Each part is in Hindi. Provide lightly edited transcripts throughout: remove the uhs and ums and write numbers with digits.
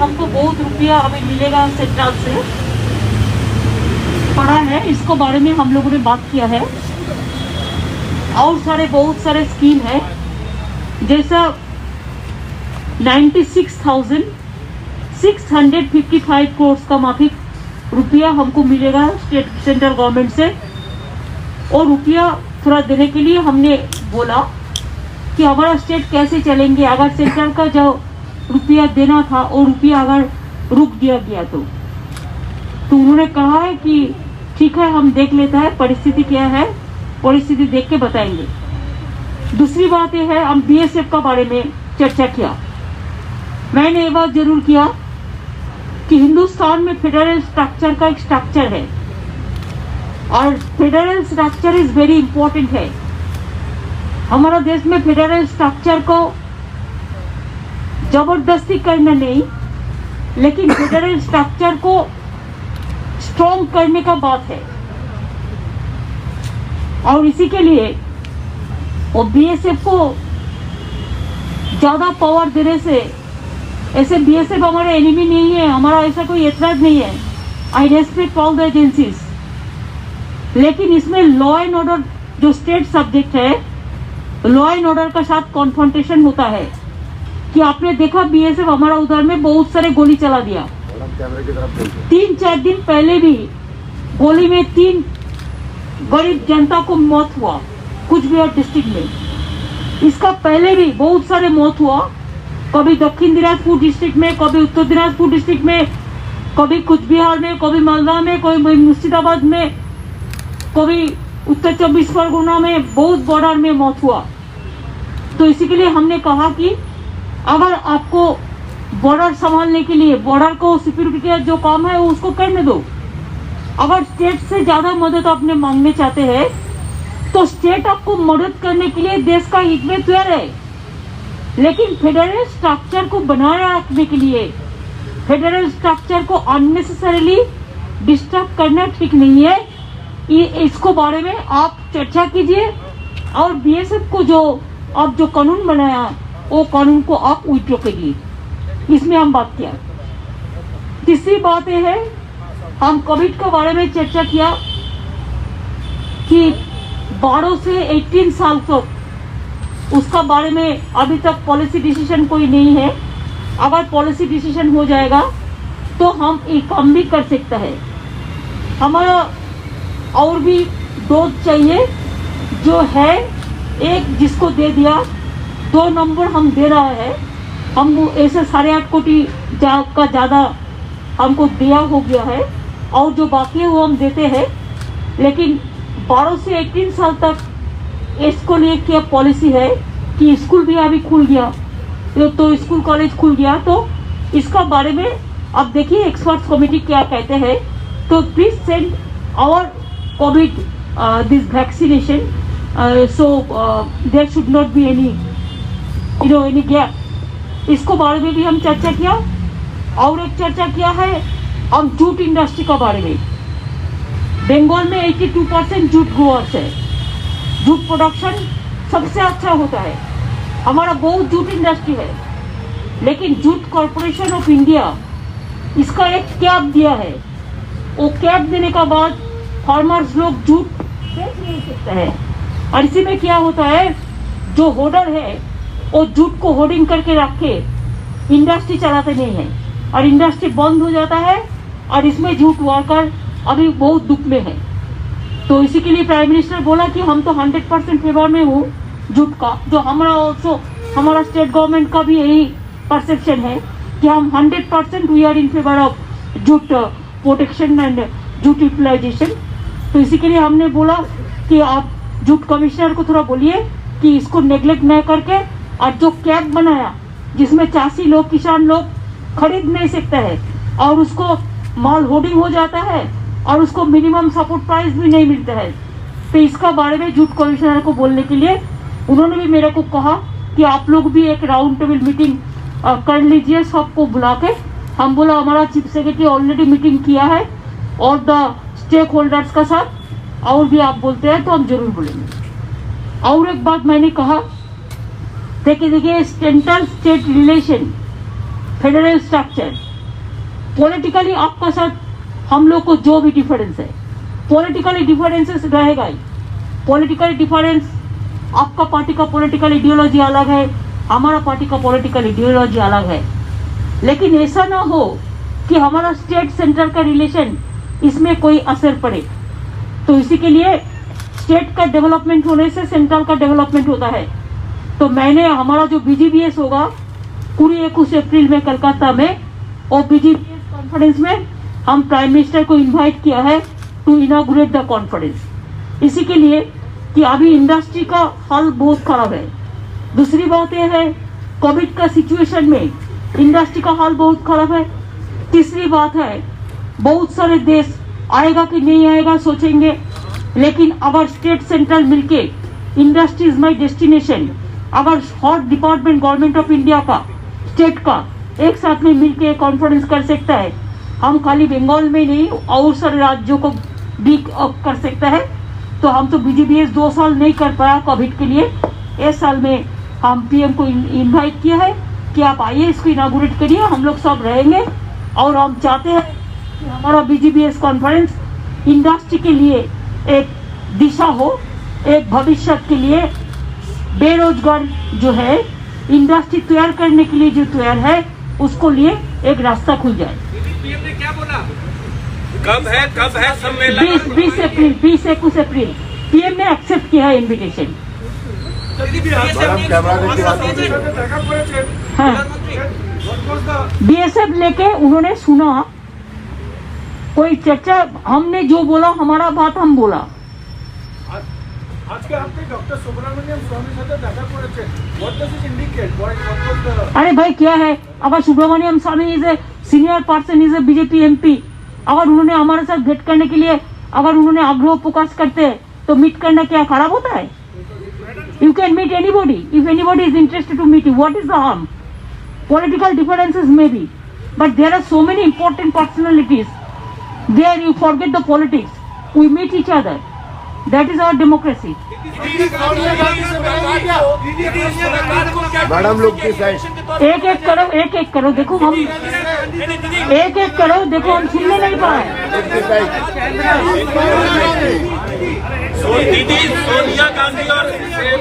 हमको बहुत रुपया हमें मिलेगा सेंट्रल से पड़ा है, इसको बारे में हम लोगों ने बात किया है। और बहुत सारे स्कीम है, जैसा 96,655 करोड़ का माफिक रुपया हमको मिलेगा सेंट्रल गवर्नमेंट से। और रुपया थोड़ा देने के लिए हमने बोला कि हमारा स्टेट कैसे चलेंगे अगर सेंट्रल का जो रुपया देना था और रुपया अगर रुक दिया गया तो उन्होंने कहा है कि ठीक है, हम देख लेते हैं परिस्थिति क्या है, परिस्थिति देख के बताएंगे। दूसरी बात यह है, हम बीएसएफ का बारे में चर्चा किया। मैंने ये बात जरूर किया कि हिंदुस्तान में फेडरल स्ट्रक्चर का एक स्ट्रक्चर है और federal structure is very important है। हमारा देश में फेडरल स्ट्रक्चर को जबरदस्ती करना नहीं, लेकिन फेडरल स्ट्रक्चर को स्ट्रॉन्ग करने का बात है। और इसी के लिए वो बीएसएफ को ज्यादा पावर देने से, ऐसे बीएसएफ हमारा एनिमी नहीं है, हमारा ऐसा कोई ऐतराज नहीं है। आई रेस्पेक्ट ऑल द एजेंसीज, लेकिन इसमें लॉ एंड ऑर्डर जो स्टेट सब्जेक्ट है, लॉ एंड ऑर्डर का साथ कॉन्फ्रंटेशन होता है। कि आपने देखा बीएसएफ हमारा उधर में बहुत सारे गोली चला दिया। 3-4 दिन पहले भी गोली में 3 गरीब जनता को मौत हुआ कुछ बिहार डिस्ट्रिक्ट में। इसका पहले भी बहुत सारे मौत हुआ, कभी दक्षिण दिनाजपुर डिस्ट्रिक्ट में, कभी उत्तर दिनाजपुर डिस्ट्रिक्ट में, कभी कुछ बिहार में, कभी मालदा में, कभी मुर्शिदाबाद में, कभी उत्तर 24 परगना में, बहुत बॉर्डर में मौत हुआ। तो इसी के लिए हमने कहा कि अगर आपको बॉर्डर संभालने के लिए, बॉर्डर को सिक्योरिटी का जो काम है वो उसको करने दो। अगर स्टेट से ज्यादा मदद आपने मांगने चाहते हैं तो स्टेट आपको मदद करने के लिए देश का हित में तैयार है, लेकिन फेडरल स्ट्रक्चर को बनाए रखने के लिए फेडरल स्ट्रक्चर को अननेसेसरीली डिस्टर्ब करना ठीक नहीं है। इसको बारे में आप चर्चा कीजिए और बीएसएफ को जो आप जो कानून बनाया वो कानून को आप विड्रॉ करिए। इसमें हम बात किया। तीसरी बात यह है, हम कोविड के बारे में चर्चा किया कि 12 से 18 साल तक उसका बारे में अभी तक पॉलिसी डिसीजन कोई नहीं है। अगर पॉलिसी डिसीजन हो जाएगा तो हम एक काम भी कर सकते हैं। हमारा और भी डोज चाहिए जो है, एक जिसको दे दिया, 2 नंबर हम दे रहा है। हम ऐसे 8.5 कोटी का ज़्यादा हमको दिया हो गया है और जो बाकी है वो हम देते हैं। लेकिन 12 से 18 साल तक इसको लिए क्या पॉलिसी है कि स्कूल भी अभी खुल गया, तो स्कूल कॉलेज खुल गया, तो इसका बारे में अब देखिए एक्सपर्ट्स कमेटी क्या कहते हैं। तो please send our Covid this vaccination, so there should not be any any gap. इसको बारे में भी हम चर्चा किया। और एक चर्चा किया है हम जूट इंडस्ट्री का बारे में। बंगाल में 82% जूट ग्रोअर्स है, जूट प्रोडक्शन सबसे अच्छा होता है, हमारा बहुत जूट इंडस्ट्री है। लेकिन जूट कॉर्पोरेशन ऑफ इंडिया इसका एक कैप दिया है, वो कैप देने का बाद फार्मर्स लोग जूट बेच नहीं सकते हैं। और इसी में क्या होता है, जो होल्डर है वो जूट को होल्डिंग करके रख के इंडस्ट्री चलाते नहीं है और इंडस्ट्री बंद हो जाता है और इसमें जूट वर्कर अभी बहुत दुख में है। तो इसी के लिए प्राइम मिनिस्टर बोला कि हम तो 100% फेवर में हूँ जूट का, जो हमारा स्टेट गवर्नमेंट का भी यही परसेप्शन है कि हम 100% we are in favour of jute protection and jute utilisation. तो इसी के लिए हमने बोला कि आप जूट कमिश्नर को थोड़ा बोलिए कि इसको नेग्लेक्ट न करके, और जो कैप बनाया जिसमें चासी लोग, किसान लोग खरीद नहीं सकते हैं और उसको माल होर्डिंग हो जाता है और उसको मिनिमम सपोर्ट प्राइस भी नहीं मिलता है। तो इसका बारे में जूट कमिश्नर को बोलने के लिए उन्होंने भी मेरे को कहा कि आप लोग भी एक राउंड टेबल मीटिंग कर लीजिए सबको बुला के। हम बोला हमारा चीफ सेक्रेटरी ऑलरेडी मीटिंग किया है और द स्टेक होल्डर्स का साथ, और भी आप बोलते हैं तो हम जरूर बोलेंगे। और एक बात मैंने कहा, देखिए central state relation, federal structure, politically आपका साथ हम लोग को जो भी डिफरेंस है, पॉलिटिकली डिफरेंसेस रहेगा ही। पॉलिटिकल डिफरेंस, आपका पार्टी का पॉलिटिकल आइडियोलॉजी अलग है, हमारा पार्टी का पॉलिटिकल आइडियोलॉजी अलग है, लेकिन ऐसा ना हो कि हमारा स्टेट सेंटर का रिलेशन इसमें कोई असर पड़े। तो इसी के लिए स्टेट का डेवलपमेंट होने से सेंट्रल का डेवलपमेंट होता है। तो मैंने हमारा जो BGBS होगा पूरी 21 अप्रैल में कलकत्ता में, और BGBS कॉन्फ्रेंस में हम प्राइम मिनिस्टर को इनवाइट किया है टू इनॉग्रेट द कॉन्फ्रेंस। इसी के लिए कि अभी इंडस्ट्री का हाल बहुत खराब है। दूसरी बात यह है कोविड का सिचुएशन में इंडस्ट्री का हाल बहुत खराब है। तीसरी बात है बहुत सारे देश आएगा कि नहीं आएगा सोचेंगे, लेकिन अगर स्टेट सेंट्रल मिलके इंडस्ट्री इज माई डेस्टिनेशन, अगर हर डिपार्टमेंट गवर्नमेंट ऑफ इंडिया का स्टेट का एक साथ में मिलके कॉन्फ्रेंस कर सकता है, हम खाली बंगाल में नहीं और सारे राज्यों को भी कर सकता है। तो हम तो BGBS 2 साल नहीं कर पाया कोविड के लिए, इस साल में हम PM को इनवाइट किया है कि आप आइए इसको इनागुरेट करिए, हम लोग सब रहेंगे। और हम चाहते हैं कि हमारा BGBS कॉन्फ्रेंस इंडस्ट्री के लिए एक दिशा हो, एक भविष्य के लिए बेरोजगार जो है इंडस्ट्री तैयार करने के लिए जो तैयार है उसको लिए एक रास्ता खुल जाए। पीएम ने क्या बोला? कब है सम्मेलन? 20 21 अप्रैल PM ने एक्सेप्ट किया है इन्विटेशन। हाँ, BSF लेके उन्होंने सुना, कोई चर्चा, हमने जो बोला हमारा बात हम बोला। अरे भाई क्या है, अगर Subramanian Swamy is a senior person, is a BJP MP, अगर उन्होंने हमारे साथ भेंट करने के लिए अगर उन्होंने आग्रह प्रकाश करते हैं तो मीट करना क्या खराब होता है? You can meet anybody if anybody is interested to meet you. What is the harm? Political differences maybe, but there are so many important personalities. There you forget the politics. We meet each other. That is our democracy. Madam लोग की साइड एक एक करो देखो, हम एक करो देखो, हम सुनने नहीं पाए। दीदी सोनिया गांधी और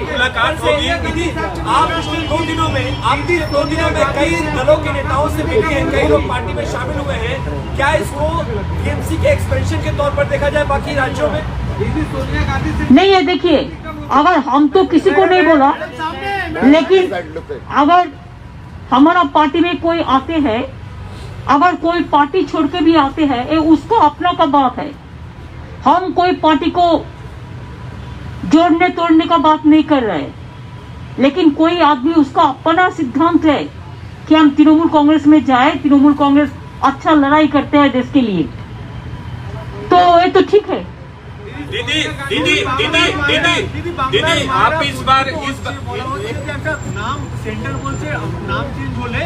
मुलाकात होगी। दीदी आप पिछले 2 दिनों में कई दलों के नेताओं से मिले हैं, कई लोग पार्टी में शामिल हुए हैं, क्या इसको TMC के एक्सपेंशन के तौर पर देखा जाए बाकी राज्यों में? नहीं है, देखिए अगर हम तो किसी को नहीं बोला, लेकिन अगर हमारा पार्टी में कोई आते हैं, अगर कोई पार्टी छोड़ के भी आते हैं, ये उसको अपना का बात है। हम कोई पार्टी को जोड़ने तोड़ने का बात नहीं कर रहे, लेकिन कोई आदमी उसका अपना सिद्धांत है कि हम तृणमूल कांग्रेस में जाए, तृणमूल कांग्रेस अच्छा लड़ाई करते हैं देश के लिए, तो ये तो ठीक है। दीदी आप इस बार নাম সেন্টার বলছে নাম চেঞ্জ হলে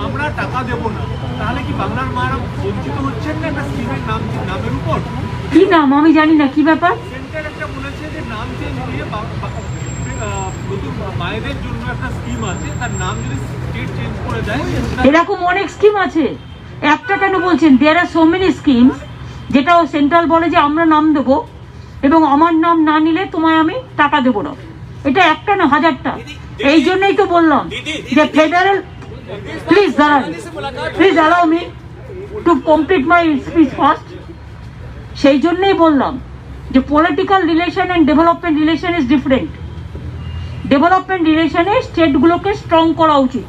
আমরা টাকা দেব না, তাহলে কি বাংলার মারা বঞ্চিত হচ্ছেন না একটা স্কিমের নামের উপর? কি নাম আমি জানি না, কি ব্যাপার? সেন্টার একটা বলেছে যে নাম চেঞ্জ হলে নতুন মায়েদের জন্য একটা স্কিম আছে, তার নাম যদি স্টেট চেঞ্জ করে দেয়। এরকম অনেক স্কিম আছে, একটা কেন বলছেন? দেয়ার আর সো মেনি স্কিমস, যেটা সেন্ট্রাল বলে যে আমরা নাম দেবো এবং আমার নাম না নিলে তোমায় আমি টাকা দেবো না। এটা একটা না, হাজারটা। এই জন্যই তো বললাম যে ফেডারেল, প্লিজ দাঁড়ান, please allow me to complete my speech first. সেই জন্যই বললাম যে political relation and development relation is different. Development রিলেশনে স্টেটগুলোকে স্ট্রং করা উচিত,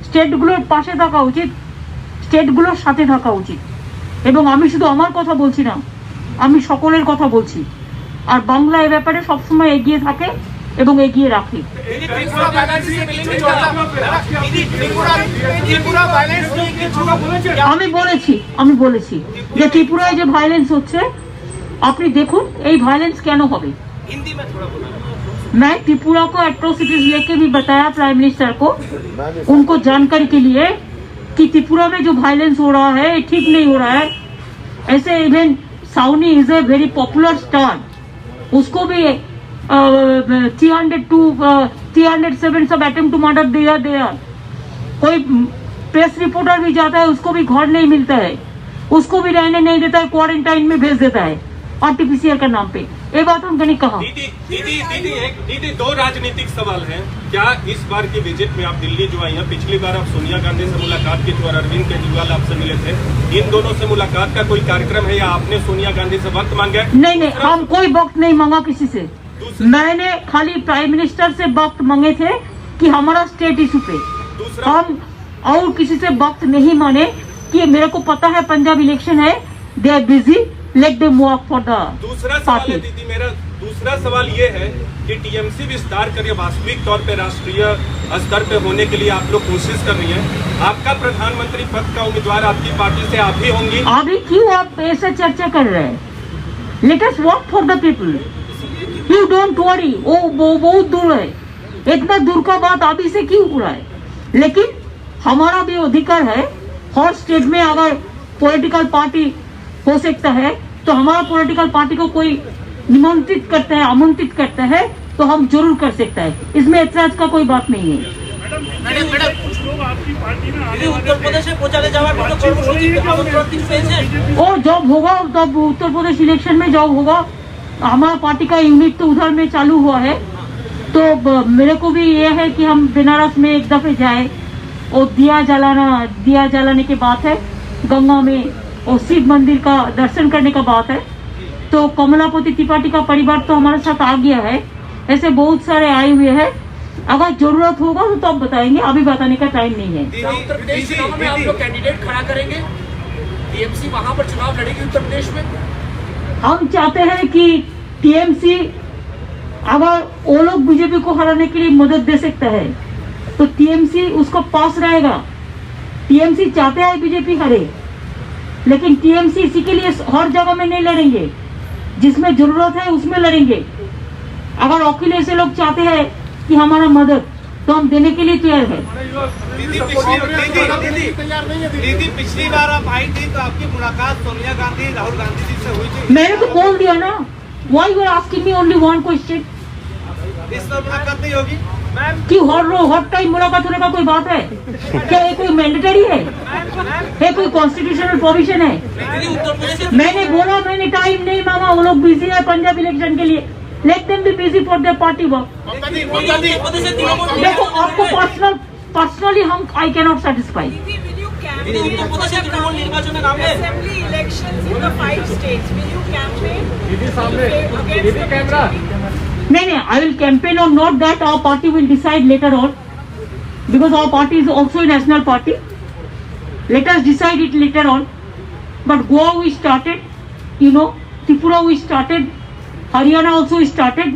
স্টেটগুলোর পাশে থাকা উচিত, স্টেটগুলোর সাথে থাকা উচিত। এবং আমি শুধু আমার কথা বলছি না, আমি সকলের কথা বলছি। আর বাংলা এ ব্যাপারে সবসময় এগিয়ে থাকে এবং এগিয়ে রাখে। আমি বলেছি যে ত্রিপুরায় যে ভায়োলেন্স হচ্ছে, আপনি দেখুন এই ভায়োলেंस কেন হবে। मैं त्रिपुरा को एट्रोसिटीज लेके भी बताया प्राइम मिनिस्टर को, उनको जानकारी के लिए कि त्रिपुरा में जो वायलेंस हो रहा है ये ठीक नहीं हो रहा है। ऐसे इवन साउनी is a very popular star, उसको भी 307 सब अटेम्प्ट टू मर्डर दिया। कोई प्रेस रिपोर्टर भी जाता है, उसको भी घर नहीं मिलता है, उसको भी रहने नहीं देता है, क्वारंटाइन में भेज देता है आरटीपीसीआर का नाम पे। ये बात हमने नहीं कहा। दीदी दो राजनीतिक सवाल हैं। क्या इस बार की विजिट में आप दिल्ली जो आई हैं, पिछली बार आप सोनिया गांधी से मुलाकात की थी और अरविंद केजरीवाल आपसे मिले थे, इन दोनों से मुलाकात का कोई कार्यक्रम है या आपने सोनिया गांधी से वक्त मांगा है? नहीं, हम कोई वक्त नहीं मांगा किसी से। मैंने खाली प्राइम मिनिस्टर से वक्त मांगे थे कि हमारा स्टेट इशू पे, हम और किसी से वक्त नहीं माने कि मेरे को पता है पंजाब इलेक्शन है, they are busy, let them work for the दूसरा सवाल है दीदी, मेरा दूसरा सवाल ये है कि टीएमसी विस्तार कर वास्तविक तौर पे राष्ट्रीय स्तर पे होने के लिए आप लोग कोशिश कर रही हैं। आपका प्रधानमंत्री पद का उम्मीदवार आपकी पार्टी से आप ही होंगी। अभी क्यों आप ऐसा चर्चा कर रहे हैं? Let us work for the people, you don't worry. वो बहुत दूर है, इतना दूर का बात अभी से क्यों हो रहा है? लेकिन हमारा भी अधिकार है, हर स्टेट में अगर पॉलिटिकल पार्टी हो सकता है तो हमारा पॉलिटिकल पार्टी को कोई निमंत्रित करता है, आमंत्रित करता है तो हम जरूर कर सकता है, इसमें ऐतराज का कोई बात नहीं है। उत्तर प्रदेशে প্রচারে যাওয়ার কোনো কর্মসূচি আমন্ত্রণ পেয়েছেন? और जब होगा तब उत्तर प्रदेश इलेक्शन में जब होगा, हमारा पार्टी का यूनिट तो उधर में चालू हुआ है, तो मेरे को भी ये है कि हम बनारस में एक दफे जाए और दिया जलाने की बात है गंगा में, और शिव मंदिर का दर्शन करने का बात है। तो कमलापति त्रिपाठी का परिवार तो हमारे साथ आ गया है, ऐसे बहुत सारे आए हुए हैं। अगर जरूरत होगा तो तब बताएंगे, अभी बताने का टाइम नहीं है। उत्तर प्रदेश चुनाव में आप लोग कैंडिडेट खड़ा करेंगे, टीएमसी वहां पर चुनाव लड़ेगी उत्तर प्रदेश में? हम चाहते हैं कि टीएमसी अगर वो लोग बीजेपी को हराने के लिए मदद दे सकता है तो टीएमसी उसको पास रहेगा। टीएमसी चाहते हैं बीजेपी हारे, लेकिन टीएमसी इसी के लिए हर जगह में नहीं लड़ेंगे, जिसमें जरूरत है उसमें लड़ेंगे। अगर अखिलेश लोग चाहते हैं कि हमारा मदद, तो हम देने के लिए तैयार है। दीदी पिछली बार आप आई थी तो आपकी मुलाकात सोनिया गांधी राहुल गांधी जी से हुई थी। मैंने तो बोल दिया ना, why you are asking me only one question? इस बार मुलाकात नहीं होगी कि हर टाइम मुलाकात होने का कोई बात है क्या? ये कोई मैंडेटरी है? ये कोई कॉन्स्टिट्यूशनल प्रोविजन है? मैंने बोला, मैंने टाइम नहीं मांगा, वो लोग बिजी है पंजाब इलेक्शन के लिए, let them be busy for their party work. देखो आपको पर्सनली हम I can not satisfy. Assembly elections in the 5 states. Will you campaign against the BJP? नहीं, I will campaign or not, that our party will decide later on, because our party is also a national party. Let us decide it later on. But Goa we started, Tripura we started, Haryana also started,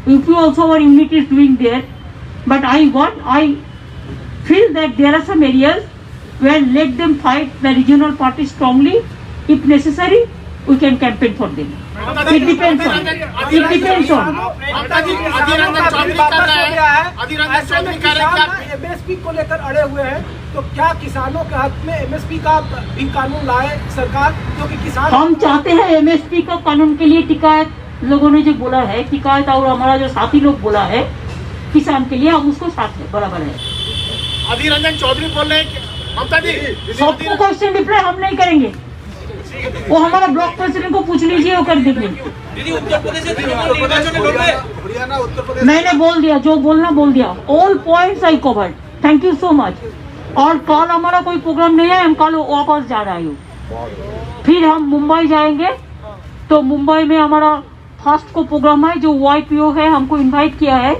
UP also our unit is doing there. But I feel that there are some areas where let them fight the regional party strongly. If necessary, we can campaign for them. It depends on. MSP को लेकर अड़े हुए हैं, तो क्या किसानों के हक में एमएसपी का भी कानून लाए सरकार, क्योंकि किसान हम चाहते हैं एमएसपी का कानून के लिए टिकायत लोगों ने जो बोला है, टिकायत और हमारा जो साथी लोग बोला है किसान के लिए, हम उसको साथ में बराबर है। अधीर रंजन चौधरी बोल रहे हैं ममता जी सबको क्वेश्चन रिप्लाई हम नहीं करेंगे, वो हमारा ब्लॉक प्रेसिडेंट को पूछ लीजिए, वो कर देंगे। दीदी उत्तर प्रदेश से तृणमूल निर्वाचन में हरियाणा उत्तर प्रदेश मैंने बोल दिया, जो बोलना बोल दिया, all points I covered. Thank you so much. और कल हमारा कोई प्रोग्राम नहीं है, हम कल वापस जा रहे हैं, फिर हम मुंबई जाएंगे। तो मुंबई में हमारा फर्स्ट को प्रोग्राम है, जो YPO है हमको इन्वाइट किया है,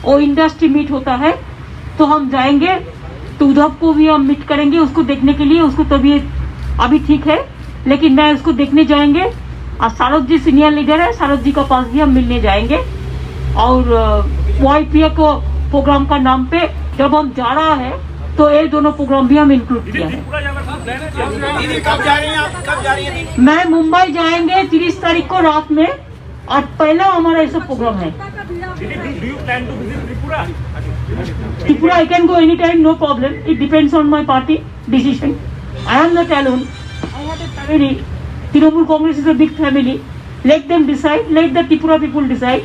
और इंडस्ट्री मीट होता है, तो हम जाएंगे। तो उद्धव को भी हम मीट करेंगे, उसको देखने के लिए। उसको तबीयत अभी ठीक है, लेकिन मैं उसको देखने जाएंगे। और शारद जी सीनियर लीडर है, शारद जी का पास भी हम मिलने जाएंगे। और YPO को प्रोग्राम का नाम पे जब हम जा रहा है, तो ये दोनों प्रोग्राम भी हम इंक्लूड किया है। कब जा रही हैं आप? कब जा रही हैं? मैं मुंबई जाएंगे 30 तारीख को रात में, और पहला हमारा ऐसा प्रोग्राम है। Tripura, I can go anytime, no problem. It depends on my party decision. I am not alone. I have a family. Trinamool Congress is a big family. Let them decide. Let the Tripura people decide.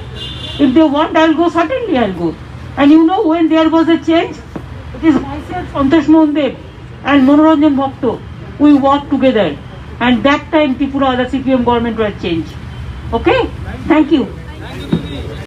If they want, I'll go. Certainly, I'll go. And when there was a change, it is myself, Santosh Mohan Dev, and Manoranjan Bhakto, we work together. And that time Tripura, the CPM government was changed. Okay? Thank you.